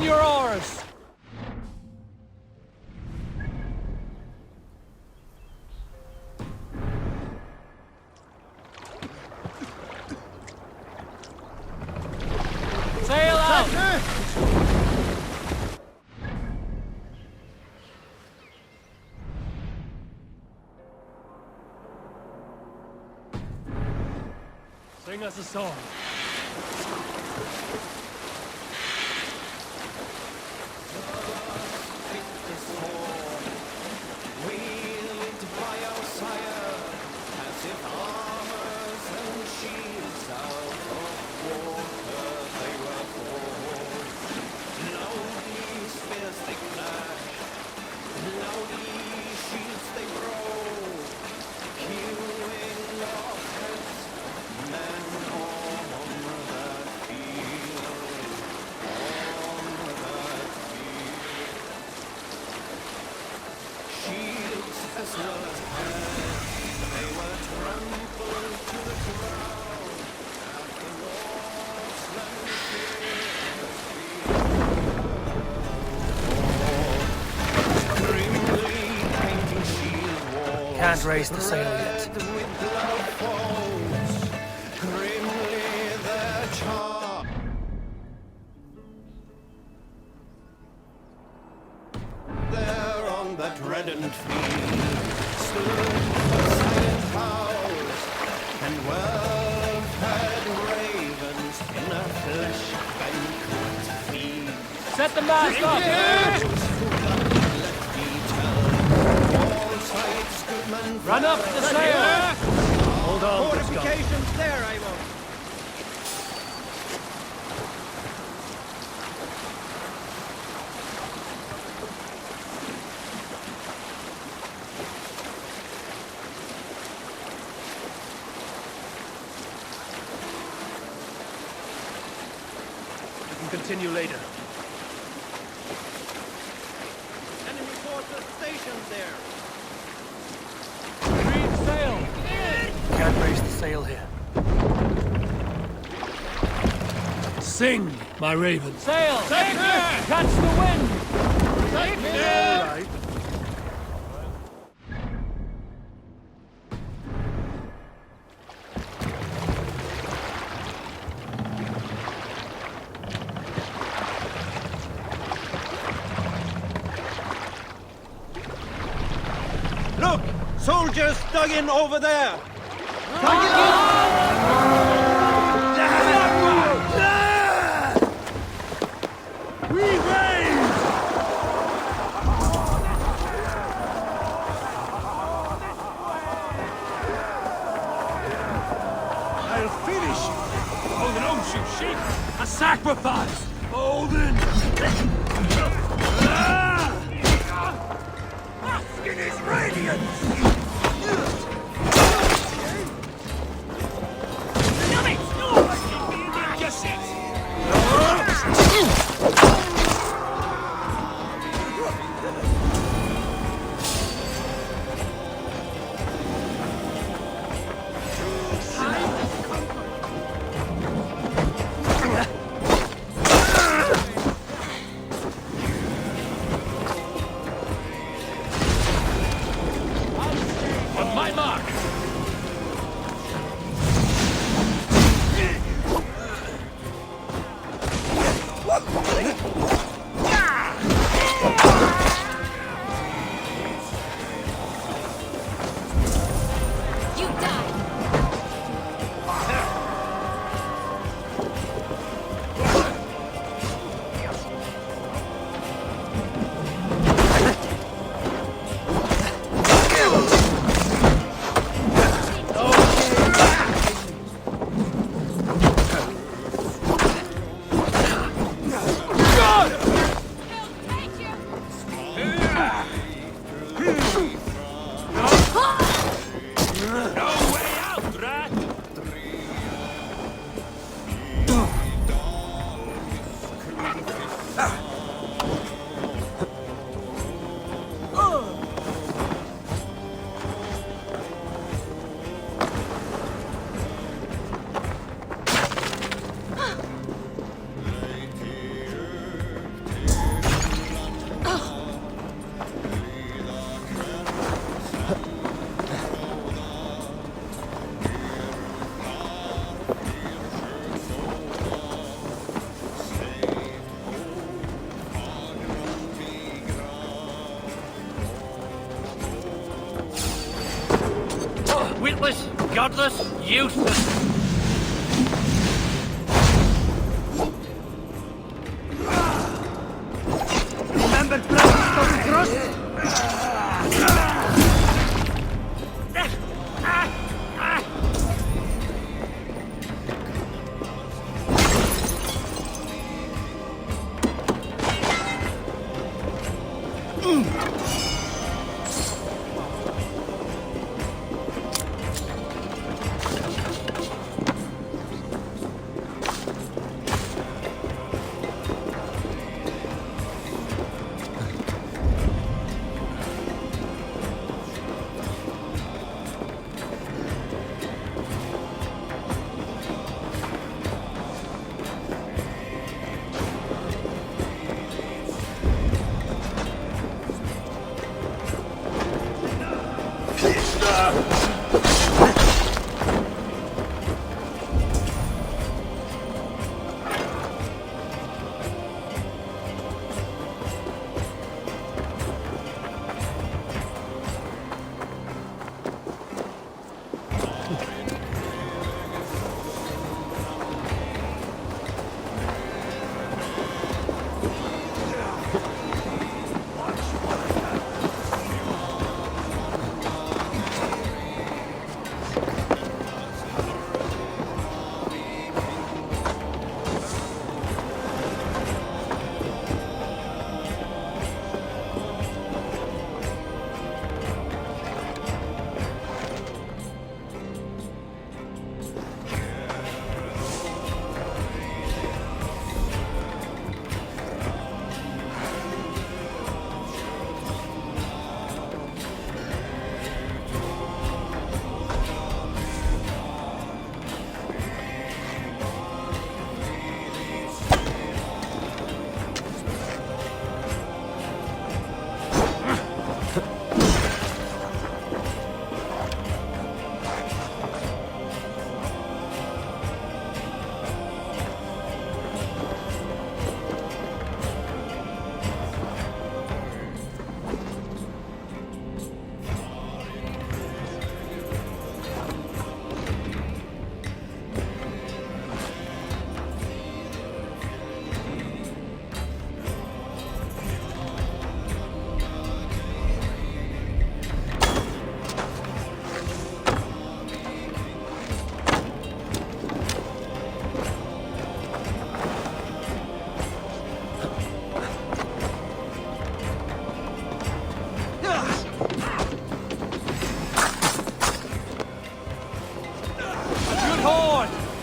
your oars! Sail out! Sing us a song. Can't raise the sail yet. There on that reddened field stood a silent house, and well-fed ravens in a flesh banquet feed. Set the mast up! Run up the sail! Hold on, fortifications there, Eivor. We can continue later. Enemy forces stationed there. Sail! Can't raise the sail here. Sing, my raven. Sail! Catch the wind! All right. Look! Soldiers dug in over there! We raise! I'll finish you! Odin owes you, sheep! A sacrifice! Odin! Bask in his radiance! Witless, godless, useless. Remember Brotherhood Crust?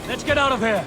Let's get out of here!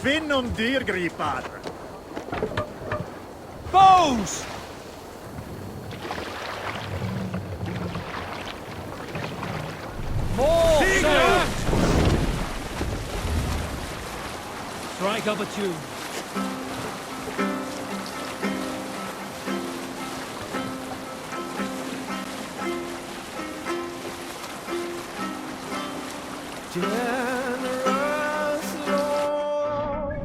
Finn om dyrgripar! Bows! More, sir! Strike up a tune. Generous Lord,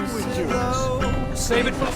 praise those Save it for...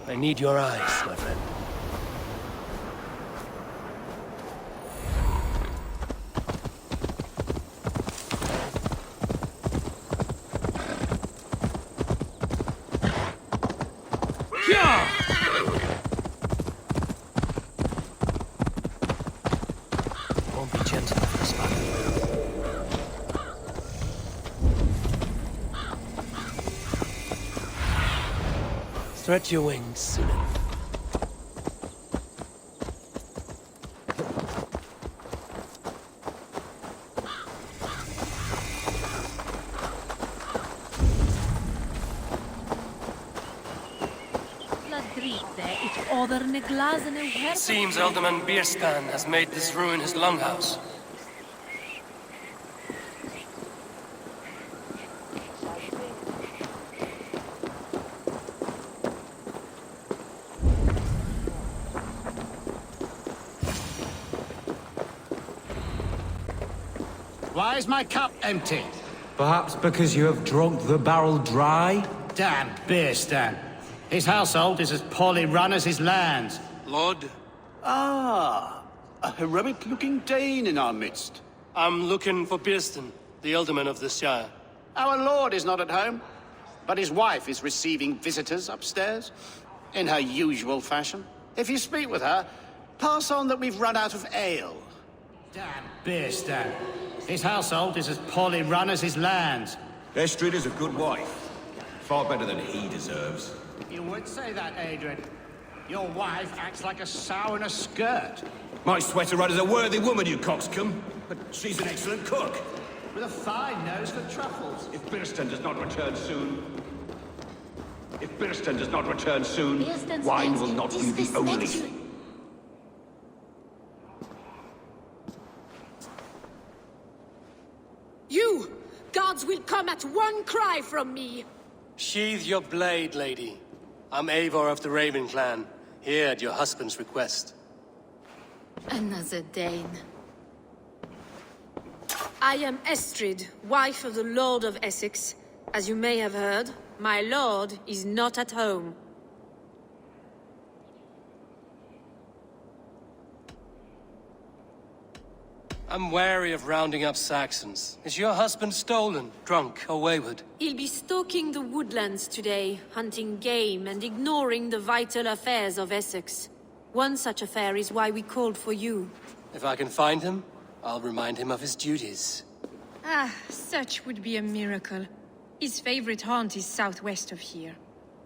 I need your eyes, my friend. Won't be gentle with this one. Stretch your wings, Sunan. Seems Alderman BIRSTAN has made this ruin his longhouse. Why is my cup empty? Perhaps because you have drunk the barrel dry? Damn BIRSTAN. His household is as poorly run as his lands. Lord, Ah, a heroic-looking Dane in our midst. I'm looking for BIRSTAN, the Alderman of this Shire. Our lord is not at home, but his wife is receiving visitors upstairs, in her usual fashion. If you speak with her, pass on that we've run out of ale. Damn BIRSTAN. His household is as poorly run as his lands. Estrid is a good wife. Far better than he deserves. You would say that, Adrian. Your wife acts like a sow in a skirt. My sweater run is a worthy woman, you coxcomb. But she's an excellent cook. With a fine nose for truffles. If BIRSTAN does not return soon... If BIRSTAN does not return soon, wine will not be the only thing. You! Gods will come at one cry from me! Sheathe your blade, lady. I'm Eivor of the Raven clan, here at your husband's request. Another Dane. I am Estrid, wife of the Lord of Essex. As you may have heard, my lord is not at home. I'm wary of rounding up Saxons. Is your husband stolen, drunk, or wayward? He'll be stalking the woodlands today, hunting game and ignoring the vital affairs of Essex. One such affair is why we called for you. If I can find him, I'll remind him of his duties. Ah, such would be a miracle. His favorite haunt is southwest of here.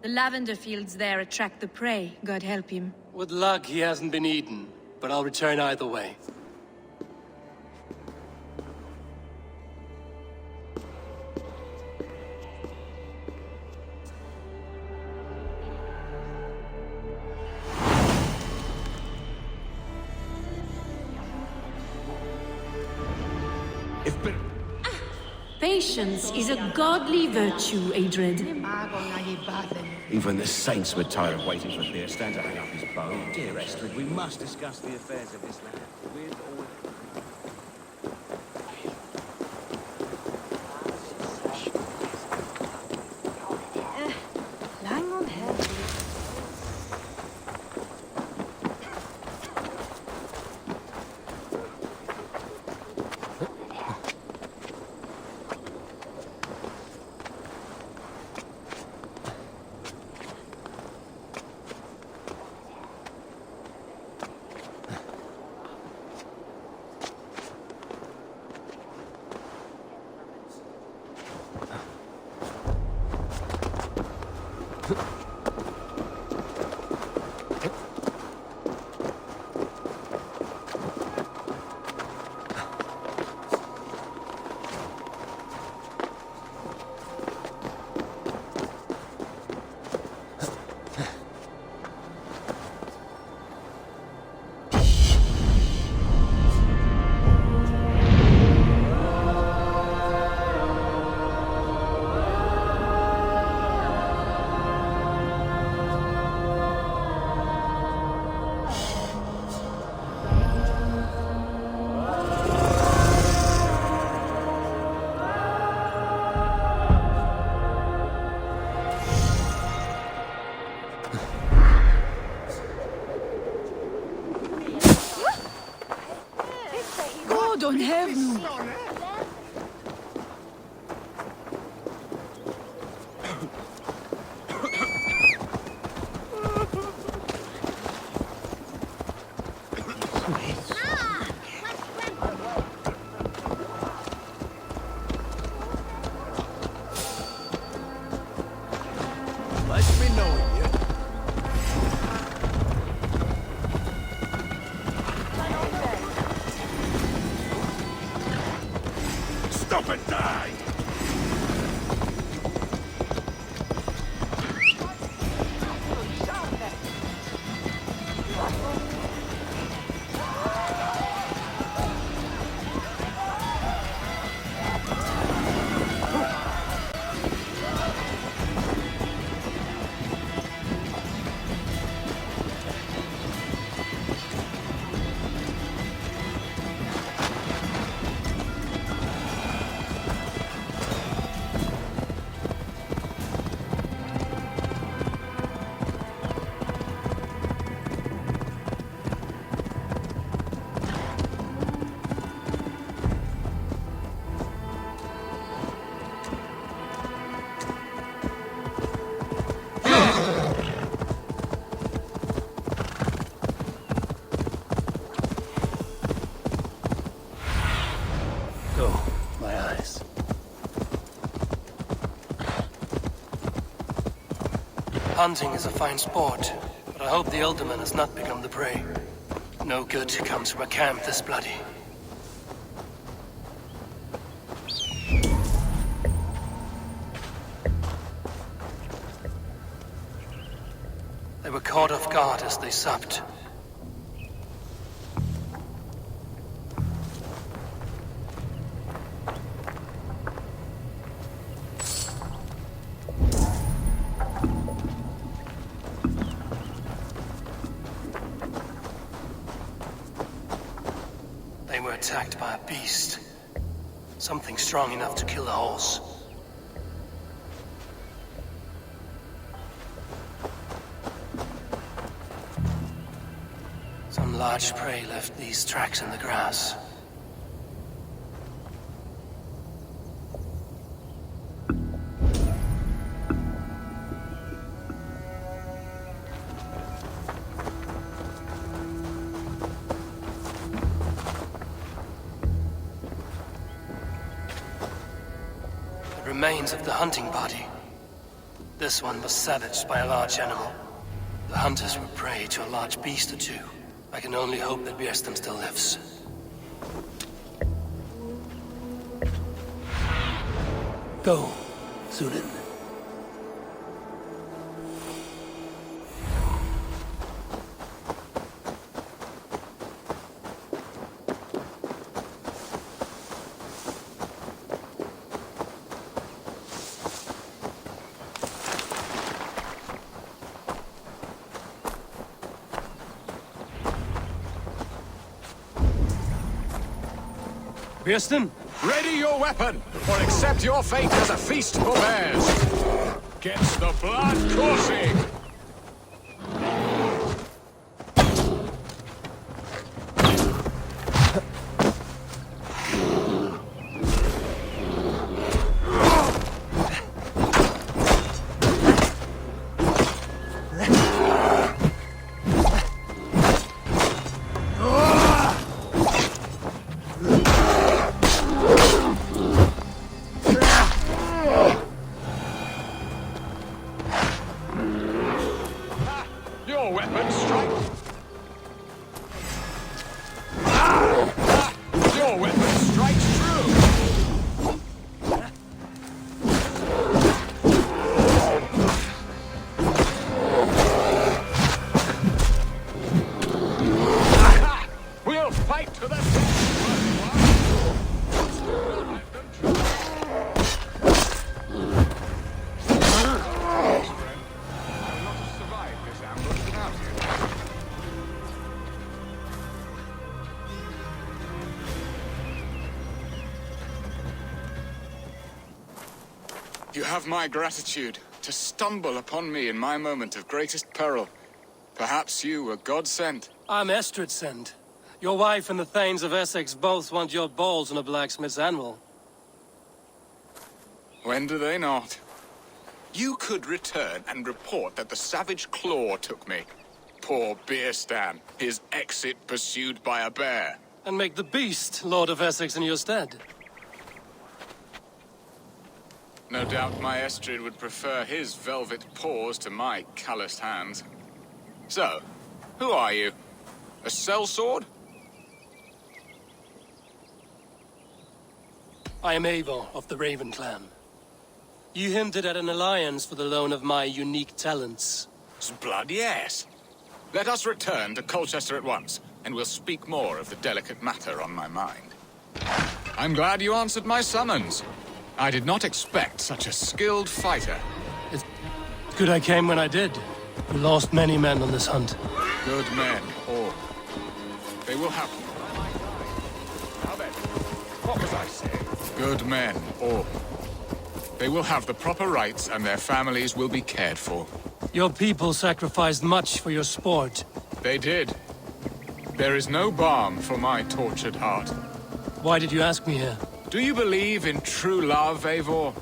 The lavender fields there attract the prey, God help him. With luck, he hasn't been eaten, but I'll return either way. Patience is a godly virtue, Adred. Even the saints were tired of waiting for BIRSTAN to hang up his bow. Dear Estrid, we must discuss the affairs of this land. With or Lang on head. Don't have no. let me know you. Stop and die! Hunting is a fine sport, but I hope the alderman has not become the prey. No good comes from a camp this bloody. They were caught off guard as they supped. They were attacked by a beast. Something strong enough to kill a horse. Some large prey left these tracks in the grass. remains of the hunting party. This one was savaged by a large animal. The hunters were prey to a large beast or two. I can only hope that BIRSTAN still lives. Go, Zulin. BIRSTAN? Ready your weapon, or accept your fate as a feast for bears. Gets the blood coursing. Your weapon strikes. Your weapon strikes true. We'll fight to the death. You have my gratitude to stumble upon me in my moment of greatest peril. Perhaps you were God-sent. I'm Estrid sent. Your wife and the Thanes of Essex both want your balls on a blacksmith's anvil. When do they not? You could return and report that the savage claw took me. Poor BIRSTAN, his exit pursued by a bear. And make the beast Lord of Essex in your stead. No doubt my Estrid would prefer his velvet paws to my calloused hands. So, who are you? A sellsword? I am Eivor of the Raven clan. You hinted at an alliance for the loan of my unique talents. Blood, yes. Let us return to Colchester at once, and we'll speak more of the delicate matter on my mind. I'm glad you answered my summons. I did not expect such a skilled fighter. It's good I came when I did. We lost many men on this hunt. Good men, all. They will have... Now then, what was I saying? Good men, all. They will have the proper rights and their families will be cared for. Your people sacrificed much for your sport. They did. There is no balm for my tortured heart. Why did you ask me here? Do you believe in true love, Eivor?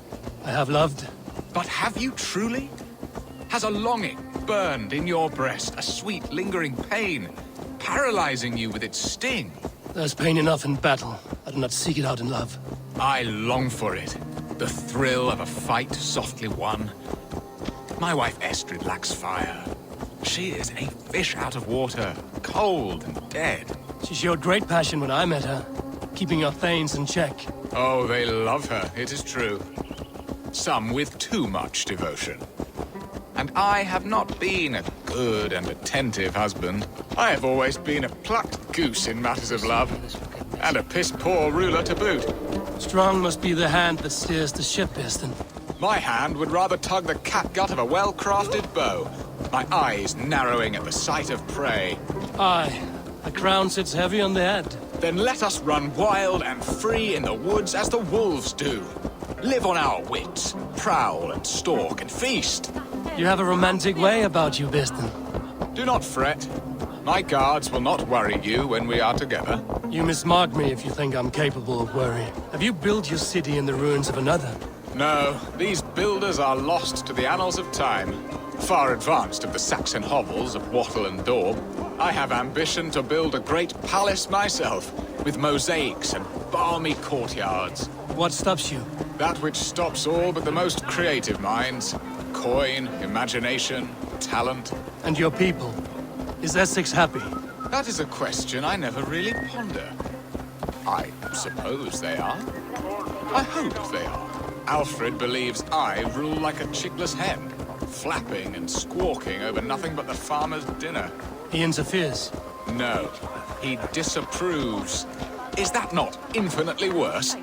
I have loved. But have you truly? Has a longing burned in your breast, a sweet, lingering pain, paralyzing you with its sting? There's pain enough in battle. I do not seek it out in love. I long for it. The thrill of a fight softly won. My wife Estrid lacks fire. She is a fish out of water, cold and dead. She showed great passion when I met her, keeping your Thanes in check. Oh, they love her, it is true. Some with too much devotion. And I have not been a good and attentive husband. I have always been a plucked goose in matters of love. And a piss-poor ruler to boot. Strong must be the hand that steers the ship, BIRSTAN. My hand would rather tug the catgut of a well-crafted bow. My eyes narrowing at the sight of prey. Aye, the crown sits heavy on the head. Then let us run wild and free in the woods as the wolves do. Live on our wits, prowl and stalk and feast. You have a romantic way about you, BIRSTAN. Do not fret. My guards will not worry you when we are together. You mismark me if you think I'm capable of worry. Have you built your city in the ruins of another? No, these builders are lost to the annals of time. Far advanced of the Saxon hovels of Wattle and Daub. I have ambition to build a great palace myself, with mosaics and balmy courtyards. What stops you? That which stops all but the most creative minds. Coin, imagination, talent. And your people? Is Essex happy? That is a question I never really ponder. I suppose they are. I hope they are. Alfred believes I rule like a chickless hen, flapping and squawking over nothing but the farmer's dinner. He interferes? No, he disapproves. Is that not infinitely worse?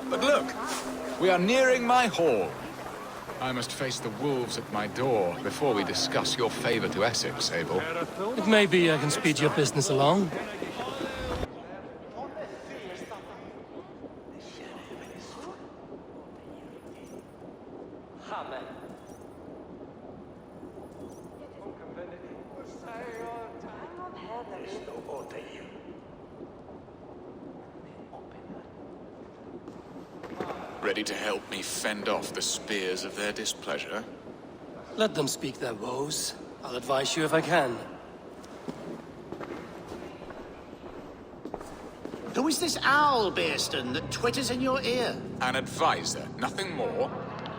But look, we are nearing my hall. I must face the wolves at my door before we discuss your favor to Essex, Eivor. It may be I can speed your business along. Ready to help me fend off the spears of their displeasure? Let them speak their woes. I'll advise you if I can. Who is this owl, BIRSTAN, that twitters in your ear? An advisor, nothing more.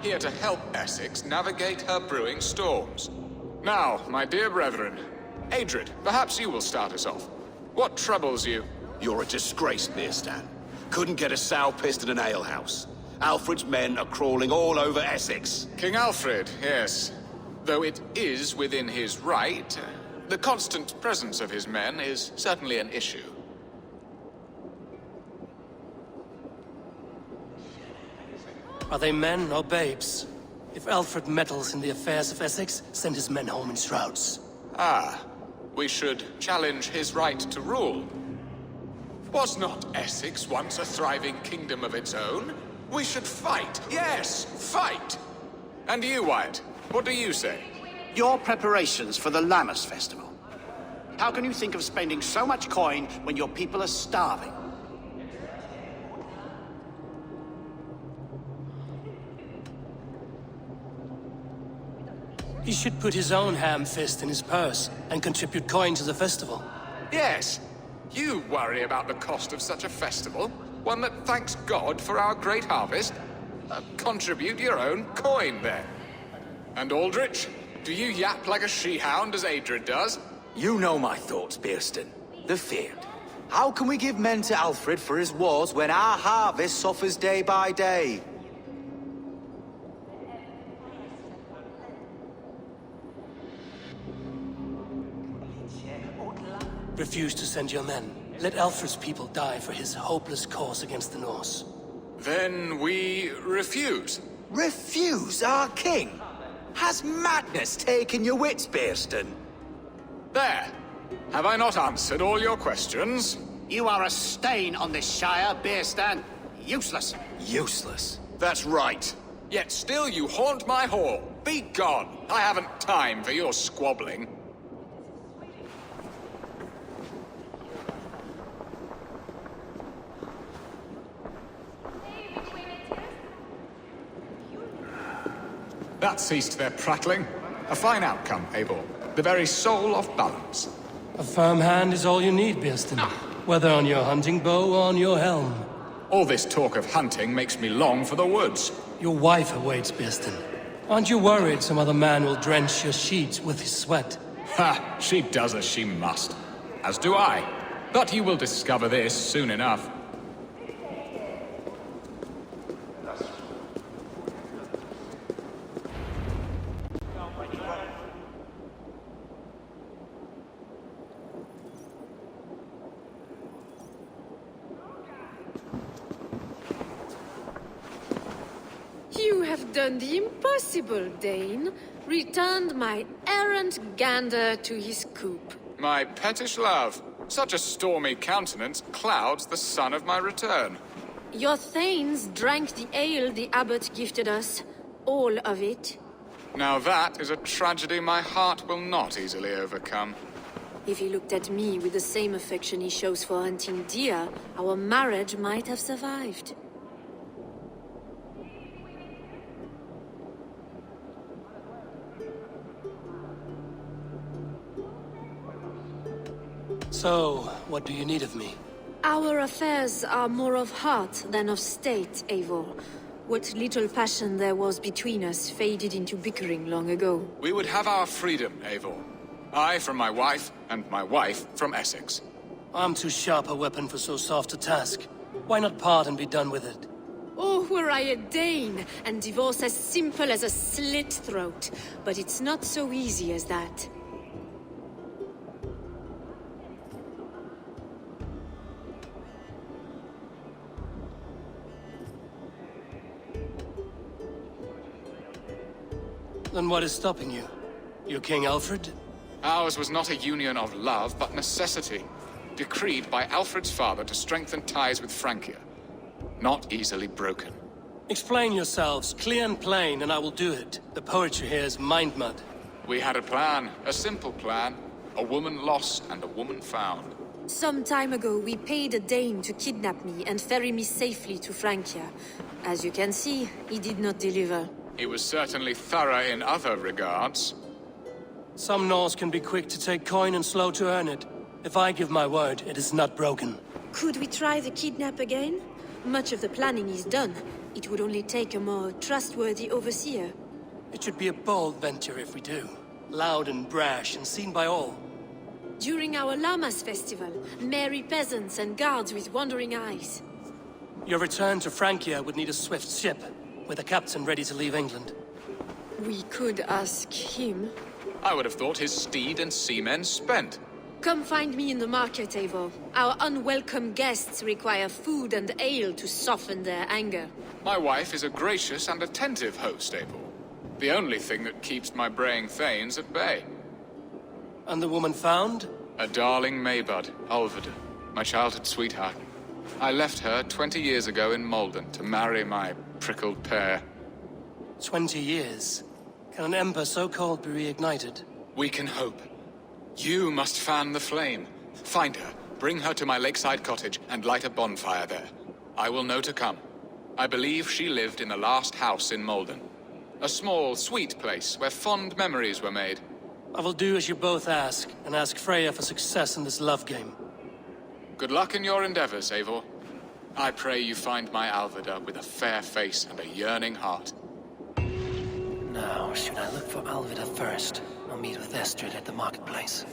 Here to help Essex navigate her brewing storms. Now, my dear brethren, Adrid, perhaps you will start us off. What troubles you? You're a disgrace, BIRSTAN. Couldn't get a sow pissed in an alehouse. Alfred's men are crawling all over Essex. King Alfred, yes. Though it is within his right, the constant presence of his men is certainly an issue. Are they men or babes? If Alfred meddles in the affairs of Essex, send his men home in shrouds. Ah, we should challenge his right to rule. Was not Essex once a thriving kingdom of its own? We should fight, yes, fight! And you, Wyatt, what do you say? Your preparations for the Lammas festival. How can you think of spending so much coin when your people are starving? He should put his own ham fist in his purse and contribute coin to the festival. Yes, you worry about the cost of such a festival, one that thanks God for our great harvest. Contribute your own coin, then. And Aldrich, do you yap like a she-hound as Adrid does? You know my thoughts, BIRSTAN. The feared. How can we give men to Alfred for his wars when our harvest suffers day by day? Refuse to send your men. Let Alfred's people die for his hopeless cause against the Norse. Then we refuse. Refuse our king? Has madness taken your wits, BIRSTAN? There. Have I not answered all your questions? You are a stain on this shire, BIRSTAN. Useless. Useless? That's right. Yet still you haunt my hall. Be gone. I haven't time for your squabbling. That ceased their prattling. A fine outcome, Eivor. The very soul of balance. A firm hand is all you need, BIRSTAN. Whether on your hunting bow or on your helm. All this talk of hunting makes me long for the woods. Your wife awaits, BIRSTAN. Aren't you worried some other man will drench your sheets with his sweat? Ha! She does as she must. As do I. But you will discover this soon enough. You have done the impossible, Dane. Returned my errant gander to his coop. My pettish love. Such a stormy countenance clouds the sun of my return. Your thanes drank the ale the abbot gifted us. All of it. Now that is a tragedy my heart will not easily overcome. If he looked at me with the same affection he shows for hunting deer, our marriage might have survived. So, what do you need of me? Our affairs are more of heart than of state, Eivor. What little passion there was between us faded into bickering long ago. We would have our freedom, Eivor. I from my wife, and my wife from Essex. I'm too sharp a weapon for so soft a task. Why not part and be done with it? Oh, were I a Dane, and divorce as simple as a slit throat. But it's not so easy as that. Then what is stopping you? You're King Alfred? Ours was not a union of love, but necessity. Decreed by Alfred's father to strengthen ties with Francia. Not easily broken. Explain yourselves, clear and plain, and I will do it. The poetry here is mind mud. We had a plan, a simple plan. A woman lost and a woman found. Some time ago, we paid a Dane to kidnap me and ferry me safely to Francia. As you can see, he did not deliver. He was certainly thorough in other regards. Some Norse can be quick to take coin and slow to earn it. If I give my word, it is not broken. Could we try the kidnap again? Much of the planning is done. It would only take a more trustworthy overseer. It should be a bold venture if we do. Loud and brash and seen by all. During our Llamas festival, merry peasants and guards with wandering eyes. Your return to Francia would need a swift ship, with a captain ready to leave England. We could ask him. I would have thought his steed and seamen spent. Come find me in the market, Eivor. Our unwelcome guests require food and ale to soften their anger. My wife is a gracious and attentive host, Eivor. The only thing that keeps my braying thanes at bay. And the woman found? A darling Maybud, Ulvida, my childhood sweetheart. I left her 20 years ago in Malden to marry my prickled pear. 20 years? Can an ember so cold be reignited? We can hope. You must fan the flame. Find her, bring her to my lakeside cottage, and light a bonfire there. I will know to come. I believe she lived in the last house in Malden. A small, sweet place where fond memories were made. I will do as you both ask, and ask Freya for success in this love game. Good luck in your endeavors, Eivor. I pray you find my Alvida with a fair face and a yearning heart. Now, should I look for Alvida first, or meet with Estrid at the marketplace?